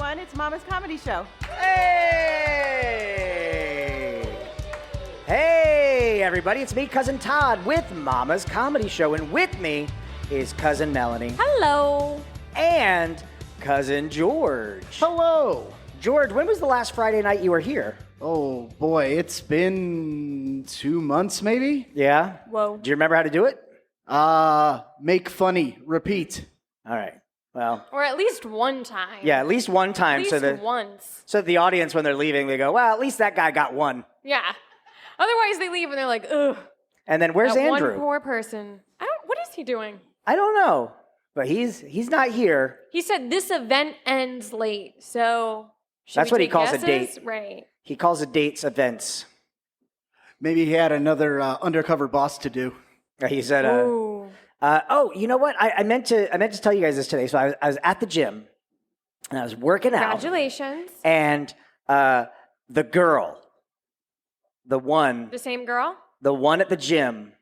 everyone. It's Mama's Comedy Show. Hey! Hey, everybody. It's me, Cousin Todd, with Mama's Comedy Show. And with me is Cousin Melanie. Hello. And Cousin George. Hello. George, when was the last Friday night you were here? Oh, boy, it's been 2 months, maybe? Yeah? Whoa. Do you remember how to do it? Make funny, repeat. All right. Well, Or at least one time. yeah, at least one time. At least once. So the audience, when they're leaving, they go, well, at least that guy got one. Yeah. Otherwise, they leave and they're like, ugh. And then where's that Andrew? one poor person. What is he doing? I don't know. But he's not here. He said this event ends late, so. That's what he calls a guesses? date. Right. He calls the dates events. Maybe he had another undercover boss to do. He said, Ooh. you know what? I meant to tell you guys this today. So I was at the gym and I was working out. Congratulations. And the girl, the one The same girl? at the gym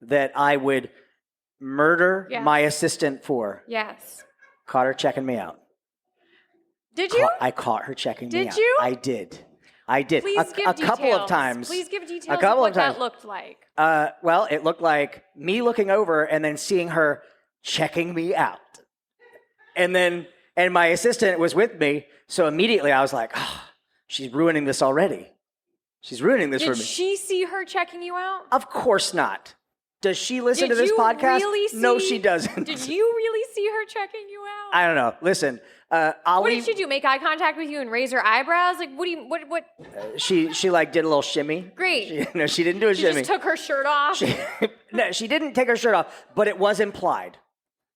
that I would murder Yes. my assistant for, Yes. caught her checking me out. Did you? I caught her checking me Did out. you? I did. Please give a details. couple of times. Please give details A couple of what of times. that looked like. Well, it looked like me looking over and then seeing her checking me out. And my assistant was with me, so immediately I was like, oh, she's ruining this already. She's ruining this for Did me. she see her checking you out? Of course not. Does she listen Did to this you podcast? really No, see- she doesn't. Did you really see her checking you out? I don't know. Listen, I'll What leave. did she do? Make eye contact with you and raise her eyebrows? Like, what? She like did a little shimmy. Great. She didn't do a She shimmy. just took her shirt off. No, she didn't take her shirt off, but it was implied.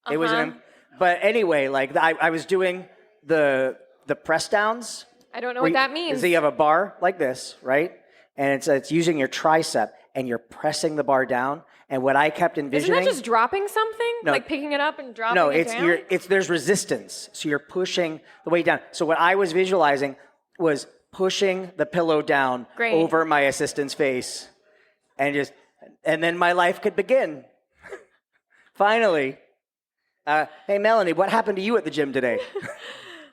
It was Uh-huh. but anyway, like I was doing the press downs. I don't know what that means. So you have a bar like this, right? And it's using your tricep and you're pressing the bar down. And what I kept Isn't envisioning. that just dropping something? No. Like picking it up and dropping No, it it's down? there's resistance. So you're pushing the weight down. So what I was visualizing was pushing the pillow down Great. over my assistant's face. And then my life could begin. Finally. Hey Melanie, what happened to you at the gym today?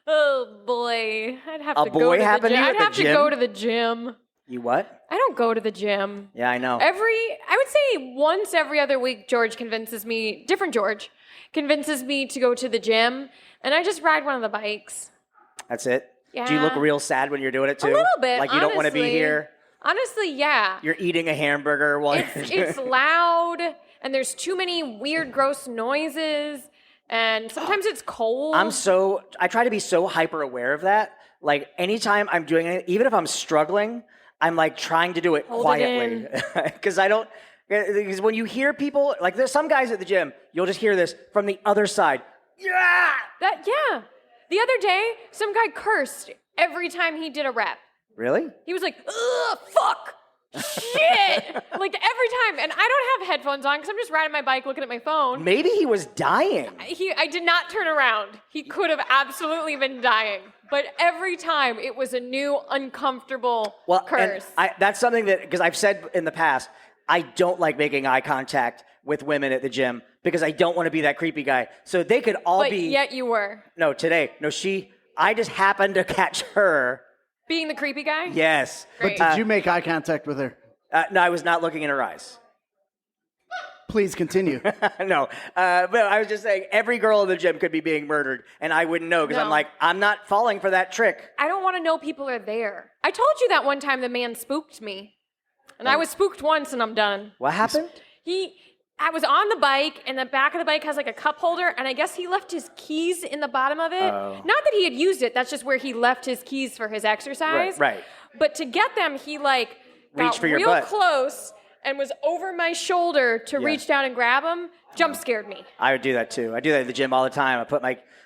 Oh boy, I'd have A to boy go to the happened to gym. you at I'd the have to gym? go to the gym. You what? I don't go to the gym. Yeah, I know. I would say once every other week, different George, convinces me to go to the gym, and I just ride one of the bikes. That's it? Yeah. Do you look real sad when you're doing it too? A little bit, Like you don't want to be honestly. here? Honestly, yeah. You're eating a hamburger while It's loud, and there's too many weird, gross noises, and sometimes it's cold. I try to be so hyper aware of that. Like anytime I'm doing it, even if I'm struggling, I'm like trying to do it Hold it quietly. Because because when you hear people, like there's some guys at the gym, you'll just hear this from the other side. Yeah! Yeah. The other day, some guy cursed every time he did a rep. Really? He was like, ugh, fuck, shit. Like every time. And I don't have headphones on because I'm just riding my bike looking at my phone. Maybe he was dying. I did not turn around. He could have absolutely been dying. But every time it was a new uncomfortable curse. And that's something that, because I've said in the past, I don't like making eye contact with women at the gym because I don't want to be that creepy guy. So they could all but be. yet you were. No, today. No, I just happened to catch her. Being the creepy guy? Yes. Great. But did you make eye contact with her? No, I was not looking in her eyes. Please continue. No. But I was just saying, every girl in the gym could be being murdered, and I wouldn't know because I'm No. like, I'm not falling for that trick. I don't want to know people are there. I told you that one time the man spooked me. And I was spooked once and I'm done. What happened? I was on the bike, and the back of the bike has like a cup holder, and I guess he left his keys in the bottom of it. Oh. Not that he had used it, that's just where he left his keys for his exercise. Right. But to get them, he like Reached got for your real butt. close and was over my shoulder to Yeah. reach down and grab them. Jump scared me. I would do that too. I do that at the gym all the time.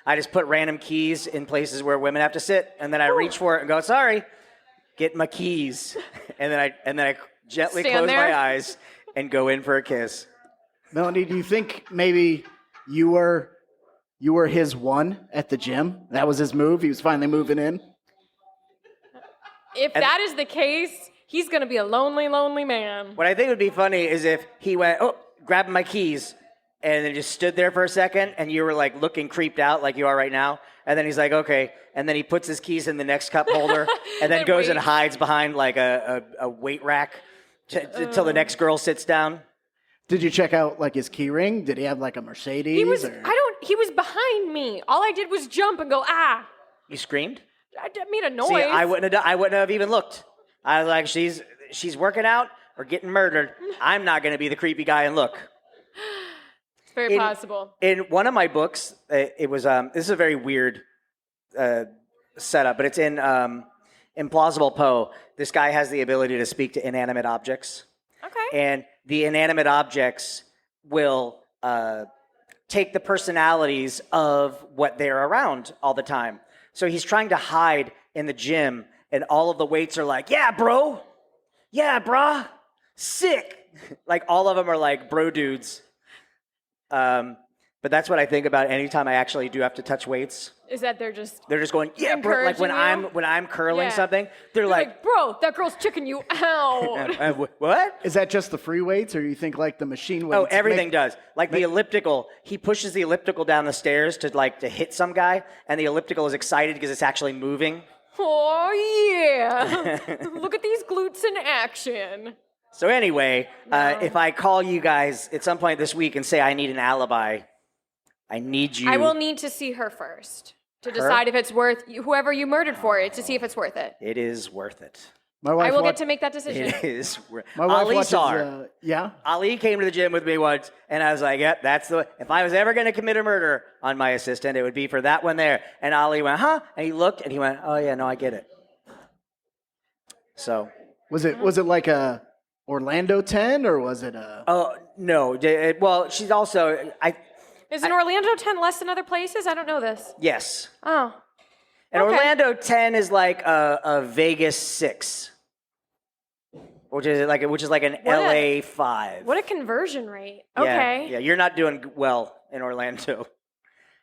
I just put random keys in places where women have to sit, and then I reach for it and go, sorry, get my keys. And then I gently Stand close there. my eyes and go in for a kiss. Melanie, do you think maybe you were his one at the gym? That was his move? He was finally moving in? If that is the case, he's going to be a lonely, lonely man. What I think would be funny is if he went, oh, grab my keys, and then just stood there for a second, and you were like looking creeped out like you are right now. And then he's like, okay. And then he puts his keys in the next cup holder, and then And goes and waits. hides behind like a weight rack until the next girl sits down. Did you check out like his key ring? Did he have like a Mercedes? He was. or- He was behind me. All I did was jump and go ah. You screamed? Made a noise. See, I wouldn't have even looked. I was like, she's working out or getting murdered. I'm not going to be the creepy guy and look. It's very possible. In one of my books, it was this is a very weird setup, but it's in Implausible Poe. This guy has the ability to speak to inanimate objects, Okay. and the inanimate objects will take the personalities of what they're around all the time. So he's trying to hide in the gym, and all of the weights are like, "Yeah, bro, yeah, brah, sick." Like all of them are like bro dudes. But that's what I think about anytime I actually do have to touch weights. Is that they're just They're just going, yeah, bro. Like when Encouraging you? when I'm curling Yeah. something, they're like, bro, that girl's checking you out. What? Is that just the free weights, or you think like the machine weights? Oh, everything does. Like the elliptical, he pushes the elliptical down the stairs to hit some guy, and the elliptical is excited because it's actually moving. Oh yeah! Look at these glutes in action. So anyway, if I call you guys at some point this week and say I need an alibi, I need you. I will need to see her first to decide if it's worth whoever you murdered for it to see if it's worth it. It is worth it. My wife I will wa- get to make that decision. It is. My wife Ali watches. saw her. Yeah. Ali came to the gym with me once, and I was like, "Yep, that's the. If I was ever going to commit a murder on my assistant, it would be for that one there." And Ali went, "Huh?" And he looked, and he went, "Oh yeah, no, I get it." So, Was it like a Orlando 10, or was it a? oh no, well, she's also Is an Orlando 10 less than other places? I don't know this. yes, Oh. and Okay. Orlando 10 is like a Vegas 6, which is like an What a- LA 5. What a conversion rate. Yeah, Okay. yeah, you're not doing well in Orlando.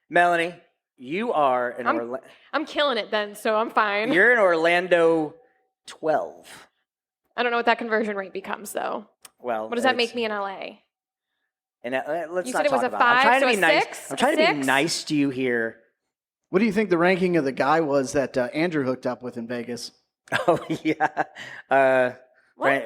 Melanie, you are in I'm- Orlando. I'm killing it then, so I'm fine. You're in Orlando 12. I don't know what that conversion rate becomes though. Well, What does that it's- make me in LA? And let's You not said it was talk a about I'm 5, trying to so be a nice. 6? I'm trying to be 6? nice to you here. What do you think the ranking of the guy was that Andrew hooked up with in Vegas? Oh yeah.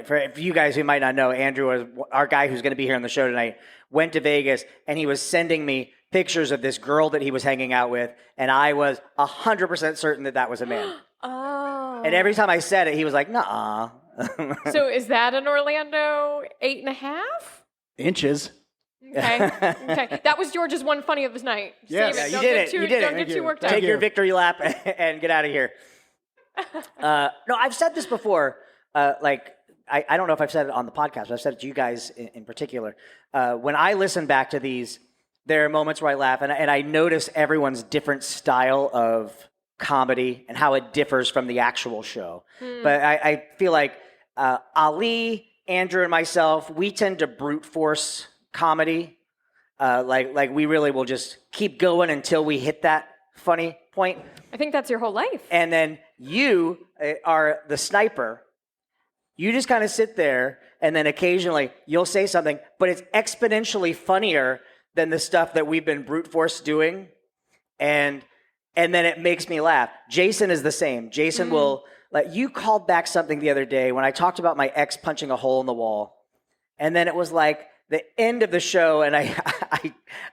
For you guys who might not know, Andrew was our guy who's going to be here on the show tonight. Went to Vegas, and he was sending me pictures of this girl that he was hanging out with, and I was 100% certain that was a man. Oh. And every time I said it, he was like, "Nuh-uh." So is that an Orlando 8.5? Inches. Okay. Okay. That was George's one funny of the night. Yes. Save it. Yeah, Don't you did get it. Too, You did don't it. get Thank too you. worked Thank up. Take your you. victory lap and get out of here. No, I've said this before. I don't know if I've said it on the podcast, but I've said it to you guys in particular. When I listen back to these, there are moments where I laugh, and I notice everyone's different style of comedy and how it differs from the actual show. But I feel like Ali, Andrew, and myself, we tend to brute force comedy. Like we really will just keep going until we hit that funny point. I think that's your whole life. And then you are the sniper. You just kind of sit there, and then occasionally you'll say something, but it's exponentially funnier than the stuff that we've been brute force doing. And then it makes me laugh. Jason is the same. Jason will, like, you called back something the other day when I talked about my ex punching a hole in the wall. And then it was like the end of the show, and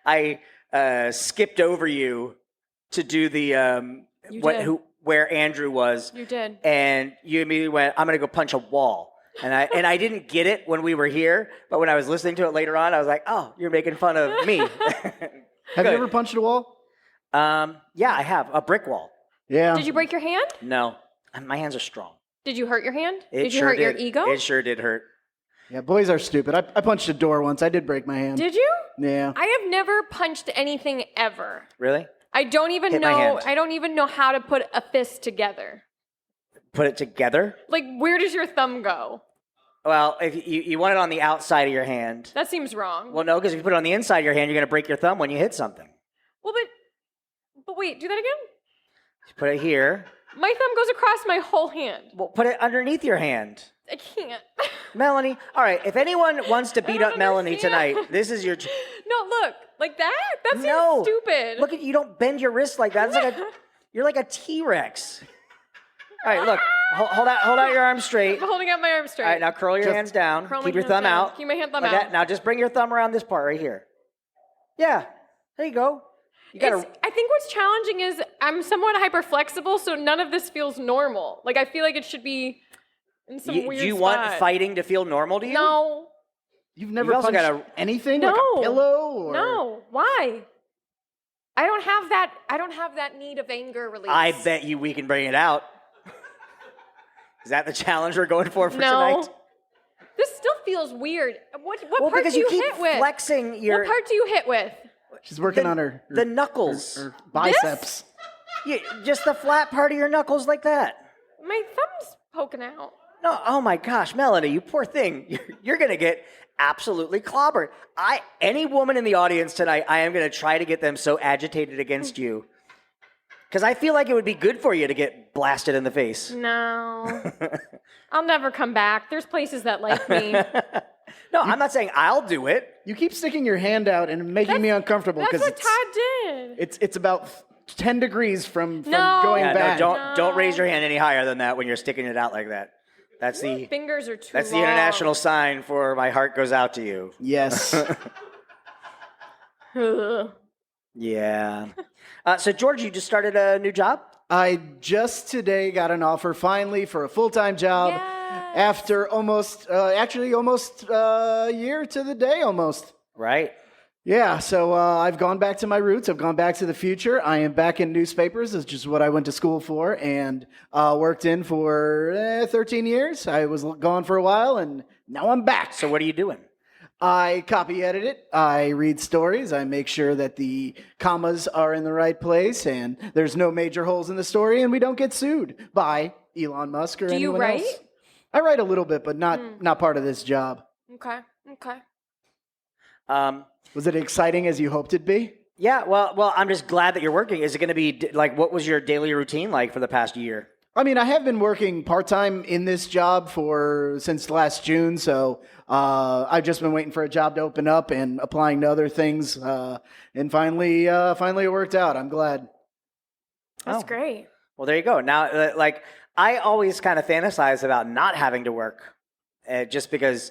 I skipped over you to do the You did. where Andrew was, You did. and you immediately went, "I'm gonna go punch a wall." And I didn't get it when we were here, but when I was listening to it later on, I was like, "Oh, you're making fun of me." Have Good. you ever punched a wall? Yeah, I have a brick wall. Yeah. Did you break your hand? No, my hands are strong. Did you hurt your hand? It Did you sure hurt your did. ego? It sure did hurt. Yeah, boys are stupid. I punched a door once. I did break my hand. Did you? Yeah. I have never punched anything ever. Really? I don't even Hit my know. hand. I don't even know how to put a fist together. Put it together. Like, where does your thumb go? Well, if you want it on the outside of your hand. That seems wrong. Well, no, because if you put it on the inside of your hand, you're gonna break your thumb when you hit something. Well, but wait, do that again. Put it here. My thumb goes across my whole hand. Well, put it underneath your hand. I can't. Melanie, all right. If anyone wants to beat don't up Melanie understand. tonight, this is your. No, look, like that? That seems No. stupid. Look at you! Don't bend your wrist like that. It's like you're like a T-Rex. All right, look. Hold out your arms straight. I'm holding out my arm straight. All right, now curl your hands down. Curl my Keep your hands thumb down. out. Keep my thumb like out. that. Now just bring your thumb around this part right here. Yeah, there you go. You gotta. I think what's challenging is I'm somewhat hyper flexible, so none of this feels normal. Like I feel like it should be in some weird Do you spot. want fighting to feel normal to you? No. You've never also punched gotta- anything like No. a pillow or No. Why? I don't have that need of anger release. I bet you we can bring it out. Is that the challenge we're going for No. tonight? This still feels weird. What Well, part because do you keep hit with? flexing your What part do you hit with? She's working on her the knuckles. her biceps. Just the flat part of your knuckles like that. My thumb's poking out. No, oh my gosh, Melanie, you poor thing. You're going to get absolutely clobbered. Any woman in the audience tonight, I am going to try to get them so agitated against you. Because I feel like it would be good for you to get blasted in the face. No. I'll never come back. There's places that like me. No, I'm not saying I'll do it. You keep sticking your hand out and making me uncomfortable That's because what Todd did. it's about 10 degrees from No. going Yeah, back. no, don't raise your hand any higher than that when you're sticking it out like that. That's the Fingers are too that's the long. international sign for my heart goes out to you. Yes. Ugh. Yeah. So George, you just started a new job? I just today got an offer finally for a full-time job Yes. after almost a year to the day almost. Right. Yeah, so I've gone back to my roots. I've gone back to the future. I am back in newspapers. It's just what I went to school for and worked in for 13 years. I was gone for a while, and now I'm back. So what are you doing? I copy edit it. I read stories. I make sure that the commas are in the right place and there's no major holes in the story, and we don't get sued by Elon Musk or Do you anyone write? else. I write a little bit, but not part of this job. Okay. Okay. Was it exciting as you hoped it'd be? Yeah, well, I'm just glad that you're working. Is it going to be like what was your daily routine like for the past year? I mean, I have been working part-time in this job since last June, so I've just been waiting for a job to open up and applying to other things, and finally it worked out. I'm glad. That's Oh. great. Well, there you go. Now, like I always kind of fantasize about not having to work, just because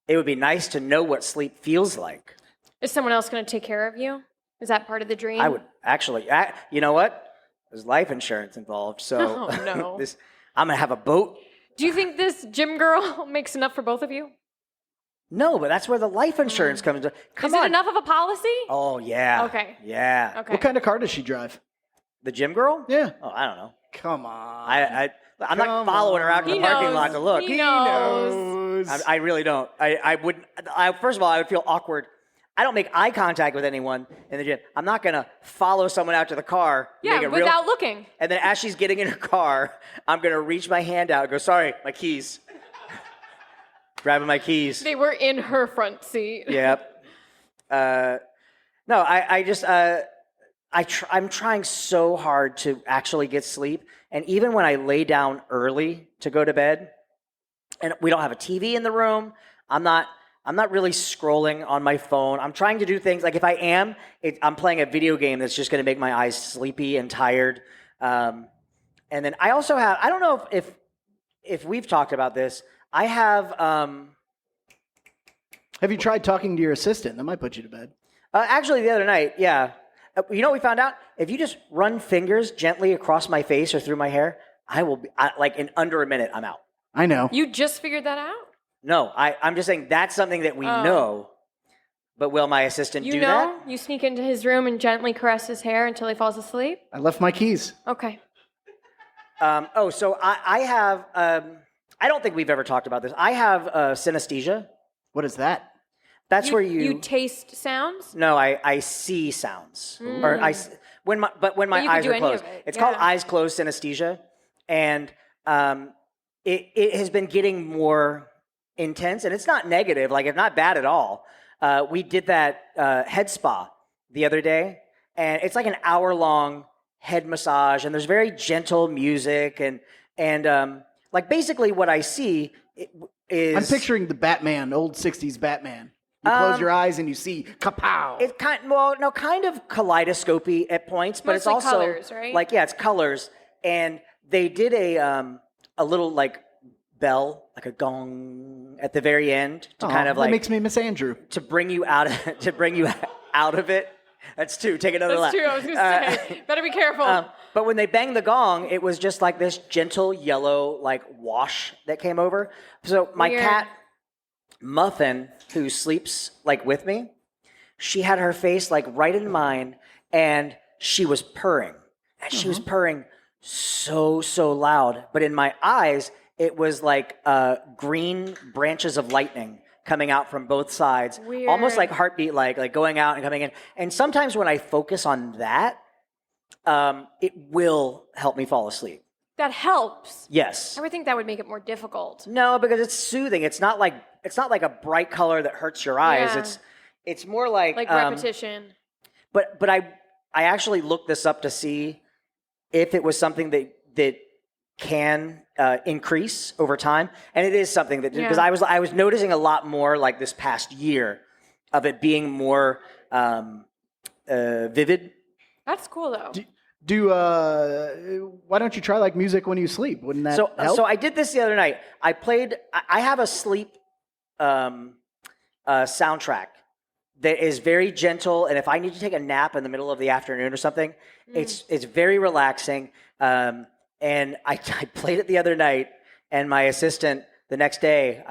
it would be nice to know what sleep feels like. Is someone else going to take care of you? Is that part of the dream? I would actually. You know what? There's life insurance involved, so Oh, no. I'm gonna have a boat. Do you think this gym girl makes enough for both of you? No, but that's where the life insurance comes in. Come Is on. it enough of a policy? Oh yeah. Okay. Yeah. Okay. What kind of car does she drive? The gym girl? Yeah. Oh, I don't know. Come on. I'm not following her out to He the parking knows. lot to look. He knows. I really don't. I wouldn't. First of all, I would feel awkward. I don't make eye contact with anyone in the gym. I'm not gonna follow someone out to the car. Yeah, make it without looking. And then as she's getting in her car, I'm gonna reach my hand out and go, "Sorry, my keys." Grabbing my keys. They were in her front seat. Yep. No, I just I'm trying so hard to actually get sleep, and even when I lay down early to go to bed, and we don't have a TV in the room, I'm not really scrolling on my phone. I'm trying to do things like if I am, I'm playing a video game that's just going to make my eyes sleepy and tired. And then I also have, I don't know if we've talked about this. I have Have you tried talking to your assistant? That might put you to bed. actually the other night, yeah. You know what we found out? If you just run fingers gently across my face or through my hair, I will be like in under a minute. I'm out. I know. You just figured that out? No, I'm just saying that's something that we Oh. know. But will my assistant You do know? You sneak into his room and gently caress his hair until he falls asleep? I left my keys. Okay. that? So I have. I don't think we've ever talked about this. I have synesthesia. What is that? That's where You taste sounds? No, I see sounds, or when my But you can eyes do are any closed. of it, It's called yeah. eyes closed synesthesia, and it has been getting more intense, and it's not negative, like it's not bad at all. We did that head spa the other day, and it's like an hour-long head massage, and there's very gentle music, and like basically what I see is I'm picturing the Batman, old 60s Batman. You close your eyes and you see kapow. It's kind of kaleidoscopy at points, but it's Mostly also colors, right? like it's colors, and they did a little like bell, like a gong at the very end to kind of that like makes me Miss Andrew. to bring you out of it. That's two. Take another lap. That's true. I was gonna say, better be careful. But when they banged the gong, it was just like this gentle yellow like wash that came over. So my Weird. cat Muffin, who sleeps like with me, she had her face like right in mine, and she was purring, and she was purring so loud. But in my eyes, it was like green branches of lightning coming out from both sides, Weird. almost like heartbeat, like going out and coming in. And sometimes when I focus on that, it will help me fall asleep. That helps. Yes. I would think that would make it more difficult. No, because it's soothing. It's not like a bright color that hurts your eyes. Yeah. It's more like Repetition. But I actually looked this up to see if it was something that can increase over time, and it is something that because Yeah. I was noticing a lot more like this past year of it being more vivid. That's cool though. Why don't you try like music when you sleep? Wouldn't that help? So I did this the other night. I have a sleep soundtrack that is very gentle, and if I need to take a nap in the middle of the afternoon or something, it's very relaxing. And I played it the other night, and my assistant the next day,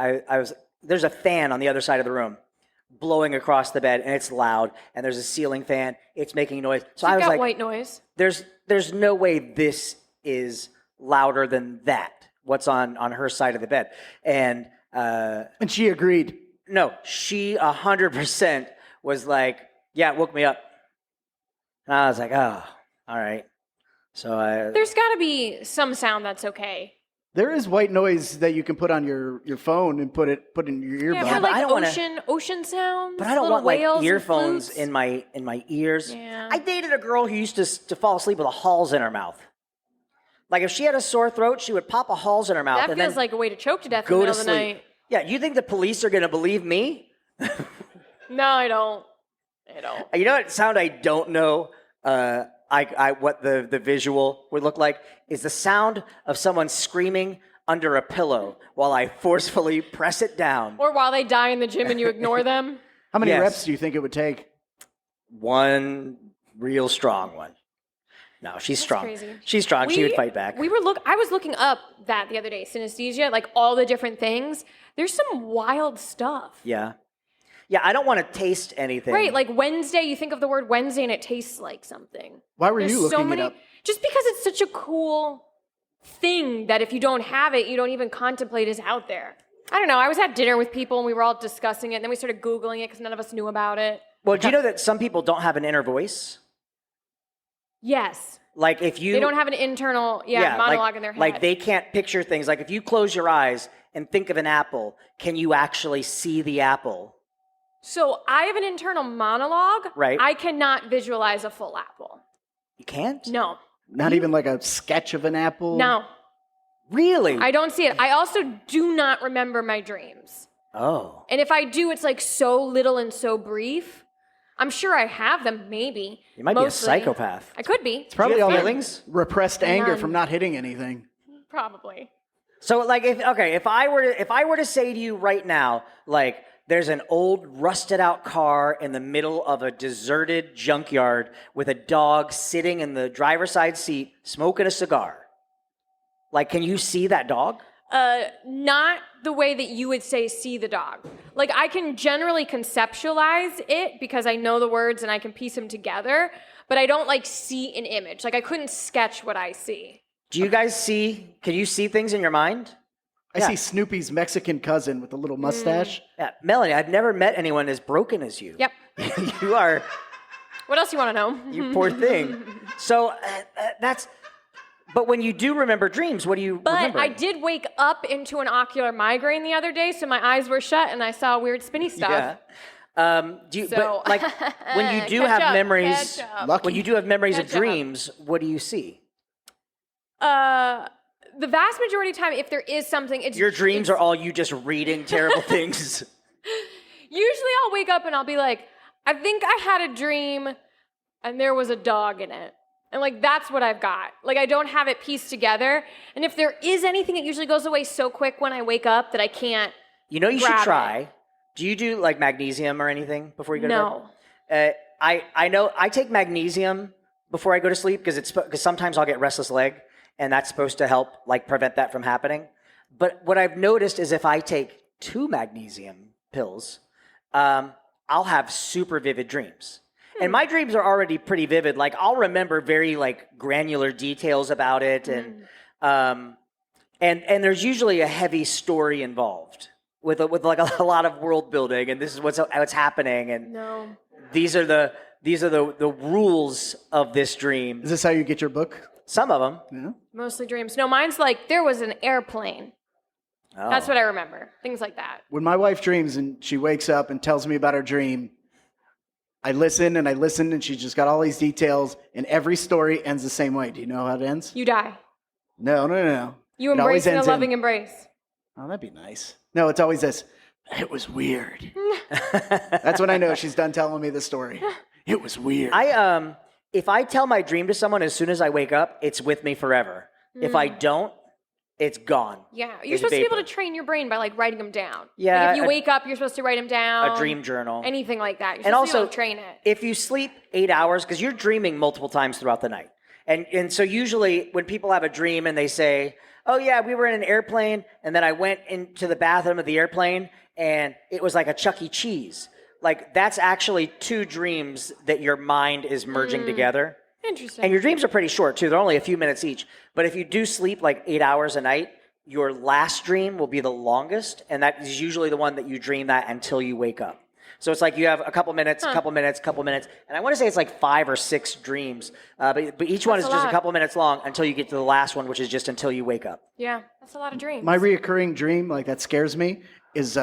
there's a fan on the other side of the room blowing across the bed, and it's loud, and there's a ceiling fan, it's making noise. So I You've was got like, white noise. there's no way this is louder than that, what's on her side of the bed. And she agreed. no, she 100% was like, yeah, it woke me up. And I was like, oh, all right. So There's got to be some sound that's okay. There is white noise that you can put on your phone and put in your Yeah, earbud. but but like I don't wanna- ocean sounds. but I don't little want like whales and earphones flutes. in my ears. Yeah. I dated a girl who used to fall asleep with a Halls in her mouth. Like if she had a sore throat, she would pop a Halls in her mouth That and feels then like a way to choke to death in the go middle to of the sleep. night. Yeah, you think the police are going to believe me? No, I don't. I don't. You know what sound I don't know? What the visual would look like is the sound of someone screaming under a pillow while I forcefully press it down. Or while they die in the gym and you ignore them. How many Yes. reps do you think it would take? One real strong one. No, she's strong. crazy. She's strong. She would fight back. I was looking up that the other day, synesthesia, like all the different things. There's some wild stuff. Yeah. Yeah, I don't want to taste anything. Right, like Wednesday, you think of the word Wednesday and it tastes like something. Why were There's you looking so many, it up? just because it's such a cool thing that if you don't have it, you don't even contemplate is out there. I don't know. I was at dinner with people and we were all discussing it, and then we started Googling it because none of us knew about it. Well, do you know that some people don't have an inner voice? Yes. Like if you They don't have an internal monologue in their head. Like they can't picture things. Like if you close your eyes and think of an apple, can you actually see the apple? So I have an internal monologue. Right. I cannot visualize a full apple. You can't? No. Not even like a sketch of an apple? No. Really? I don't see it. I also do not remember my dreams. Oh. And if I do, it's like so little and so brief. I'm sure I have them, maybe. You might Mostly. be a psychopath. I could be. It's probably Do you all have that feelings? repressed anger None. from not hitting anything. Probably. So like if I were to say to you right now, like there's an old rusted out car in the middle of a deserted junkyard with a dog sitting in the driver's side seat smoking a cigar. Like, can you see that dog? Not the way that you would say see the dog. Like I can generally conceptualize it because I know the words and I can piece them together, but I don't like see an image. Like I couldn't sketch what I see. Do you guys see, can you see things in your mind? I Yeah. see Snoopy's Mexican cousin with a little mustache. Yeah, Melanie, I've never met anyone as broken as you. Yep. You are, What else you want to know? you poor thing. So but when you do remember dreams, what do you But remember? I did wake up into an ocular migraine the other day, so my eyes were shut and I saw weird spinny stuff. Yeah. Do you, So- but like when you do Catch have up, memories, catch up. Lucky. when you do have memories of Catch up. dreams, what do you see? the vast majority of time, if there is something, it's Your dreams are all you just reading terrible things. Usually I'll wake up and I'll be like, I think I had a dream and there was a dog in it. And like, that's what I've got. Like, I don't have it pieced together. And if there is anything, it usually goes away so quick when I wake up that I can't. You know, you should grab try. it. Do you do like magnesium or anything before you go to No. bed? I know I take magnesium before I go to sleep because sometimes I'll get restless leg, and that's supposed to help like prevent that from happening. But what I've noticed is if I take 2 magnesium pills, I'll have super vivid dreams. And my dreams are already pretty vivid. Like I'll remember very like granular details about it, and there's usually a heavy story involved with like a lot of world building, and this is what's happening, and No. these are the rules of this dream. Is this how you get your book? Some of them. Yeah. Mostly dreams. No, mine's like, there was an airplane. Oh. That's what I remember. Things like that. When my wife dreams and she wakes up and tells me about her dream, I listen, and she's just got all these details, and every story ends the same way. Do you know how it ends? You die. No. You It always embrace in a ends in- loving embrace. Oh, that'd be nice. No, it's always this. It was weird. That's when I know she's done telling me the story. It was weird. If I tell my dream to someone as soon as I wake up, it's with me forever. If I don't, it's gone. Yeah. You're It's supposed to be able vapor. to train your brain by like writing them down. Yeah, Like if you wake up, you're supposed to write them down. A dream journal. Anything like that. You're And supposed to be also, able to train it. if you sleep 8 hours, because you're dreaming multiple times throughout the night. And so usually when people have a dream and they say, oh yeah, we were in an airplane and then I went into the bathroom of the airplane and it was like a Chuck E. Cheese. Like that's actually 2 dreams that your mind is merging together. Interesting. And your dreams are pretty short too. They're only a few minutes each. But if you do sleep like 8 hours a night, your last dream will be the longest. And that is usually the one that you dream that until you wake up. So it's like you have a couple minutes, couple minutes. And I want to say it's like 5 or 6 dreams. But each one is That's a just a lot. couple minutes long until you get to the last one, which is just until you wake up. Yeah. That's a lot of dreams. My reoccurring dream, like that scares me, is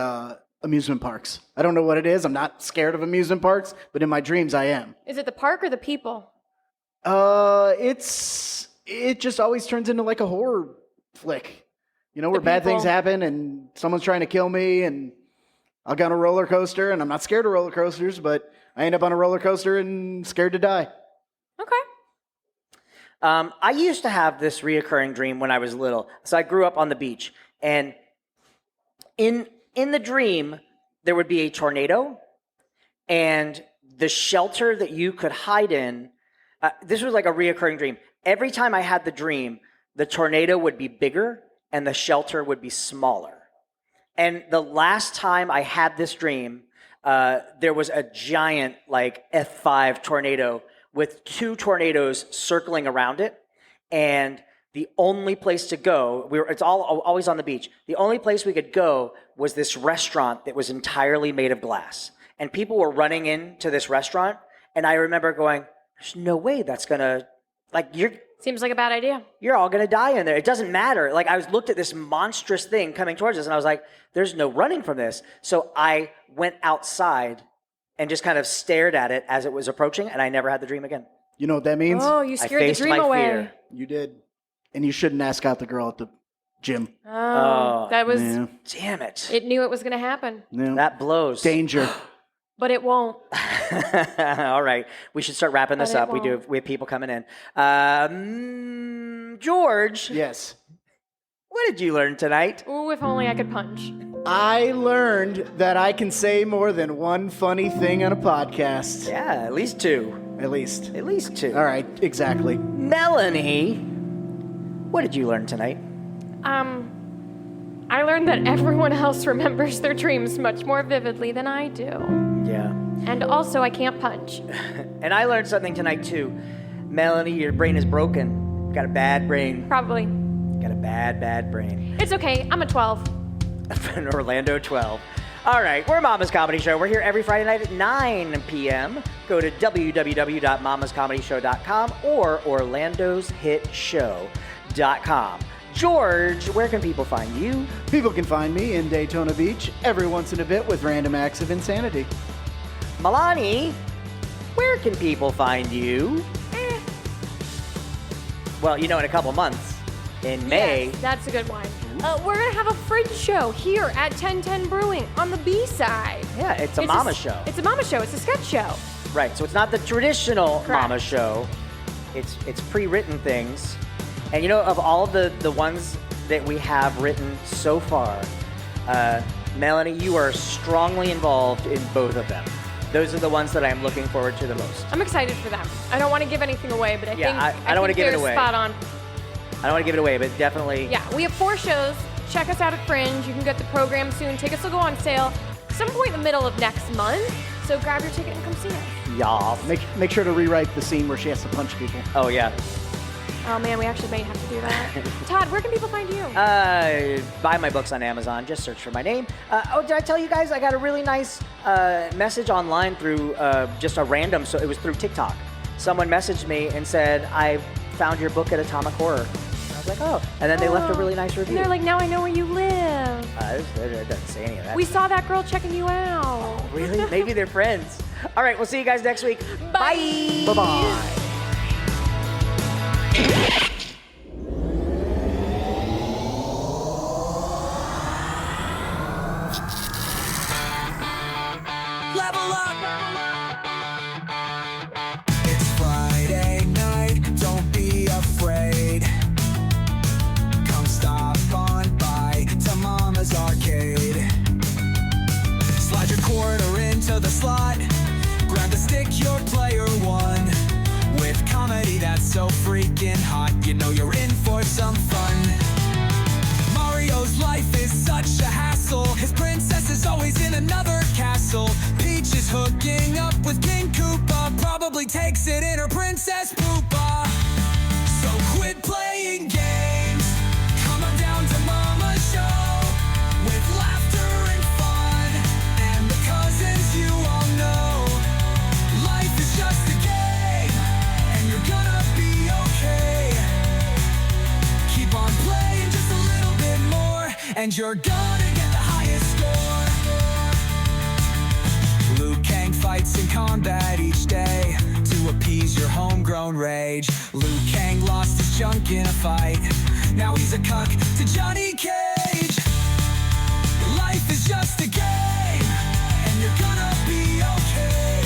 amusement parks. I don't know what it is. I'm not scared of amusement parks, but in my dreams I am. Is it the park or the people? It just always turns into like a horror flick. You know, where bad things people. happen and someone's trying to kill me, and I'll go on a roller coaster, and I'm not scared of roller coasters, but I end up on a roller coaster and scared to die. Okay. I used to have this reoccurring dream when I was little. So I grew up on the beach, and in the dream there would be a tornado, and the shelter that you could hide in. This was like a reoccurring dream. Every time I had the dream, the tornado would be bigger and the shelter would be smaller. And the last time I had this dream, there was a giant like F5 tornado with 2 tornadoes circling around it. And the only place to go, it's always on the beach. The only place we could go was this restaurant that was entirely made of glass. And people were running into this restaurant. And I remember going, there's no way that's gonna, like, Seems like a bad idea. you're all gonna die in there. It doesn't matter. Like I looked at this monstrous thing coming towards us and I was like, there's no running from this. So I went outside and just kind of stared at it as it was approaching, and I never had the dream again. You know what that means? Oh, you I scared the faced dream my away. fear. You did. And you shouldn't ask out the girl at the gym. Oh, that was. Yeah. Damn it. It knew it was going to happen, Yeah. That blows. Danger. but it won't. All right. We should start wrapping this But it up. We won't. have people coming in. George, Yes. what did you learn tonight? Ooh, if only I could punch. I learned that I can say more than one funny thing on a podcast. Yeah, at least 2. At least. At least 2. All right, exactly. Melanie, what did you learn tonight? I learned that everyone else remembers their dreams much more vividly than I do. Yeah. And also, I can't punch. And I learned something tonight too. Melanie, your brain is broken. Got a bad brain. Probably. Got a bad brain. It's okay. I'm a 12. An Orlando 12. All right, we're Mama's Comedy Show. We're here every Friday night at 9 p.m. Go to www.mamascomedyshow.com or orlandoshitshow.com. George, where can people find you? People can find me in Daytona Beach every once in a bit with random acts of insanity. Milani, where can people find you? Well, you know, in a couple months. in May. Yes, that's a good one. We're gonna have a fridge show here at 1010 Brewing on the B side. Yeah, it's a mama show. It's a mama show. It's a sketch show. Right, so it's not the traditional Correct. mama show. It's pre-written things. And you know, of all the ones that we have written so far, Melanie, you are strongly involved in both of them. Those are the ones that I'm looking forward to the most. I'm excited for them. I don't want to give anything away, but I Yeah, think I don't wanna think give it they're away. Spot on. I don't want to give it away, but definitely. Yeah, we have 4 shows. Check us out at Fringe. You can get the program soon. Tickets will go on sale some point in the middle of next month. So grab your ticket and come see us. Y'all. Make sure to rewrite the scene where she has to punch people. Oh, yeah. Oh man, we actually may have to do that. Todd, where can people find you? Buy my books on Amazon. Just search for my name. Did I tell you guys I got a really nice message online through just a random, so it was through TikTok. Someone messaged me and said, I found your book at Atomic Horror. And I was like, oh. And then they left a really nice review. And they're like, now I know where you live. It doesn't say any of that. We saw that girl checking you out. Really? Maybe they're friends. All right, we'll see you guys next week. Bye. Bye-bye. Level up. It's Friday night, don't be afraid. Come stop on by to Mama's Arcade. Slide your quarter into the slot. Grab the stick, your player one. With comedy that's so freaking hot, you know you're in for some fun. Mario's life is such a hassle. His princess is always in another castle. Peach is hooking up with King Koopa. Probably takes it in her princess poopa. So quit playing games. Come on down to Mama's show. With laughter and fun. And the cousins you all know. Life is just a game. And you're gonna be okay. Keep on playing just a little bit more. And you're gonna get the highest score. Liu Kang fights in combat each day to appease your homegrown rage. Liu Kang lost his junk in a fight. Now he's a cuck to Johnny Cage. Life is just a game, and you're gonna be okay.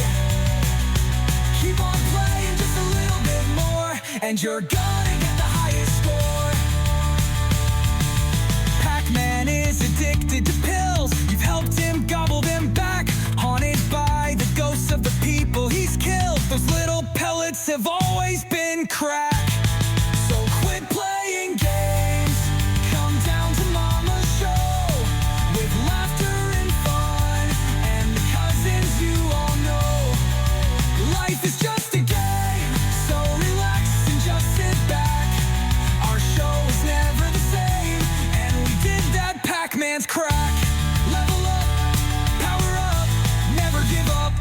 Keep on playing just a little bit more, and you're gonna get the highest score. Pac-Man is addicted to pills. You've helped him gobble them back. Haunted by the ghosts of the people he's killed. Those little pellets have always been crack. So quit playing games. Come down to Mama's show. With laughter and fun. And the cousins you all know. Life is just a game. So relax and just sit back. Our show is never the same. And we did that Pac-Man's crack. Level up, power up, never give up.